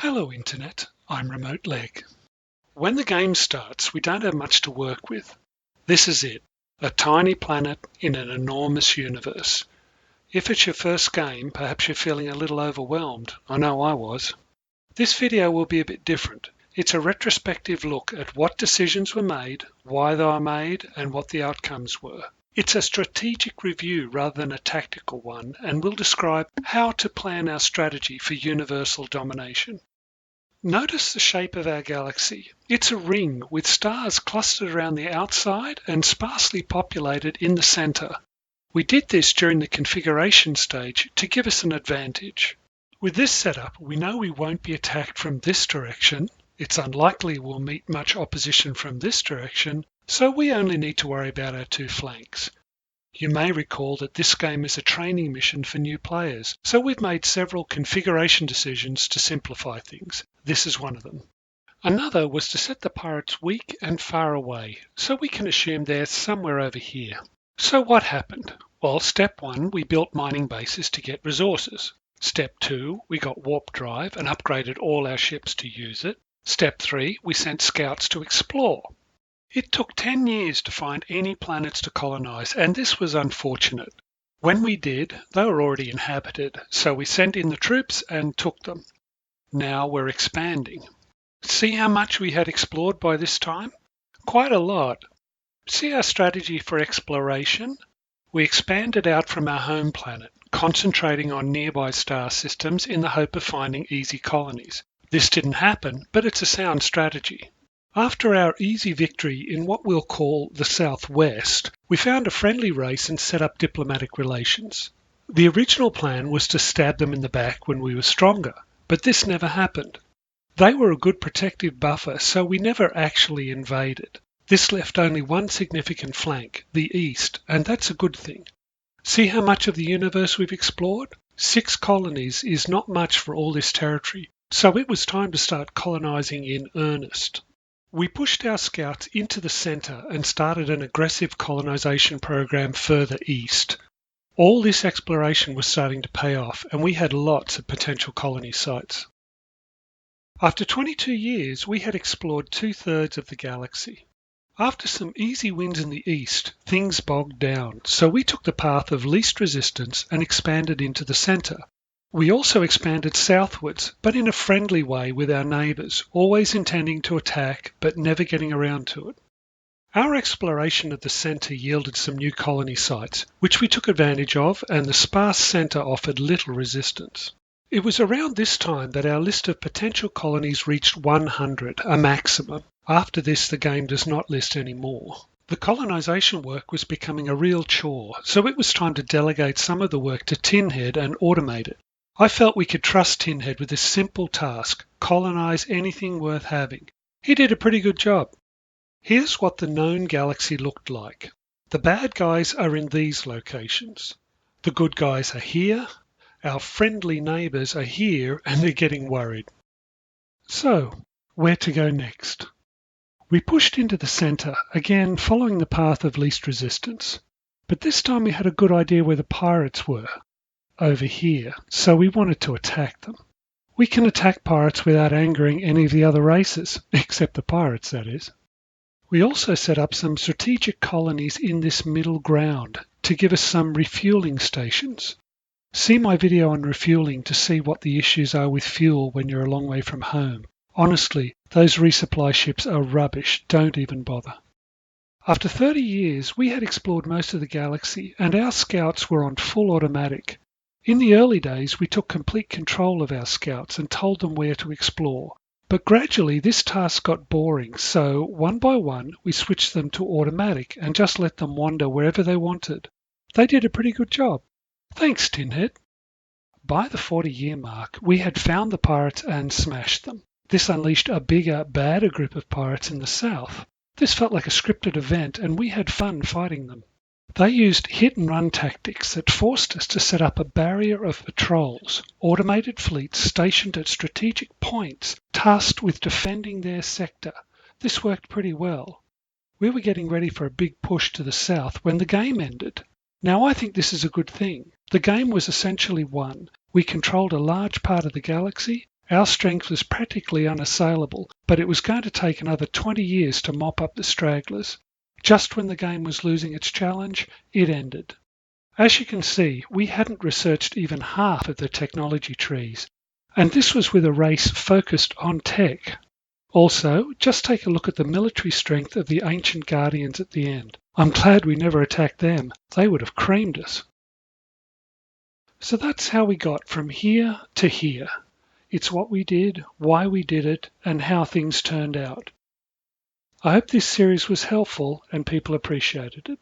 Hello Internet, I'm Remote Leg. When the game starts, we don't have much to work with. This is it, a tiny planet in an enormous universe. If it's your first game, perhaps you're feeling a little overwhelmed. I know I was. This video will be a bit different. It's a retrospective look at what decisions were made, why they were made, and what the outcomes were. It's a strategic review rather than a tactical one, and will describe how to plan our strategy for universal domination. Notice the shape of our galaxy. It's a ring with stars clustered around the outside and sparsely populated in the center. We did this during the configuration stage to give us an advantage. With this setup, we know we won't be attacked from this direction. It's unlikely we'll meet much opposition from this direction, so we only need to worry about our two flanks. You may recall that this game is a training mission for new players, so we've made several configuration decisions to simplify things. This is one of them. Another was to set the pirates weak and far away, so we can assume they're somewhere over here. So what happened? Well, step 1, we built mining bases to get resources. Step 2, we got warp drive and upgraded all our ships to use it. Step 3, we sent scouts to explore. It took 10 years to find any planets to colonize, and this was unfortunate. When we did, they were already inhabited, so we sent in the troops and took them. Now we're expanding. See how much we had explored by this time? Quite a lot. See our strategy for exploration? We expanded out from our home planet, concentrating on nearby star systems in the hope of finding easy colonies. This didn't happen, but it's a sound strategy. After our easy victory in what we'll call the Southwest, we found a friendly race and set up diplomatic relations. The original plan was to stab them in the back when we were stronger, but this never happened. They were a good protective buffer, so we never actually invaded. This left only one significant flank, the east, and that's a good thing. See how much of the universe we've explored? 6 colonies is not much for all this territory, so it was time to start colonizing in earnest. We pushed our scouts into the center and started an aggressive colonization program further east. All this exploration was starting to pay off, and we had lots of potential colony sites. After 22 years, we had explored 2/3 of the galaxy. After some easy wins in the east, things bogged down, so we took the path of least resistance and expanded into the center. We also expanded southwards, but in a friendly way with our neighbors, always intending to attack, but never getting around to it. Our exploration of the center yielded some new colony sites, which we took advantage of, and the sparse center offered little resistance. It was around this time that our list of potential colonies reached 100, a maximum. After this, the game does not list any more. The colonization work was becoming a real chore, so it was time to delegate some of the work to Tinhead and automate it. I felt we could trust Tinhead with this simple task, colonize anything worth having. He did a pretty good job. Here's what the known galaxy looked like. The bad guys are in these locations. The good guys are here. Our friendly neighbors are here, and they're getting worried. So, where to go next? We pushed into the center, again following the path of least resistance. But this time we had a good idea where the pirates were. Over here, so we wanted to attack them. We can attack pirates without angering any of the other races, except the pirates, that is. We also set up some strategic colonies in this middle ground to give us some refueling stations. See my video on refueling to see what the issues are with fuel when you're a long way from home. Honestly, those resupply ships are rubbish, don't even bother. After 30 years, we had explored most of the galaxy, and our scouts were on full automatic. In the early days, we took complete control of our scouts and told them where to explore. But gradually, this task got boring, so one by one, we switched them to automatic and just let them wander wherever they wanted. They did a pretty good job. Thanks, Tinhead. By the 40-year mark, we had found the pirates and smashed them. This unleashed a bigger, badder group of pirates in the south. This felt like a scripted event, and we had fun fighting them. They used hit-and-run tactics that forced us to set up a barrier of patrols, automated fleets stationed at strategic points, tasked with defending their sector. This worked pretty well. We were getting ready for a big push to the south when the game ended. Now I think this is a good thing. The game was essentially won. We controlled a large part of the galaxy, Our strength was practically unassailable, but it was going to take another 20 years to mop up the stragglers. Just when the game was losing its challenge, it ended. As you can see, we hadn't researched even half of the technology trees, and this was with a race focused on tech. Also, just take a look at the military strength of the ancient guardians at the end. I'm glad we never attacked them. They would have creamed us. So that's how we got from here to here. It's what we did, why we did it, and how things turned out. I hope this series was helpful and people appreciated it.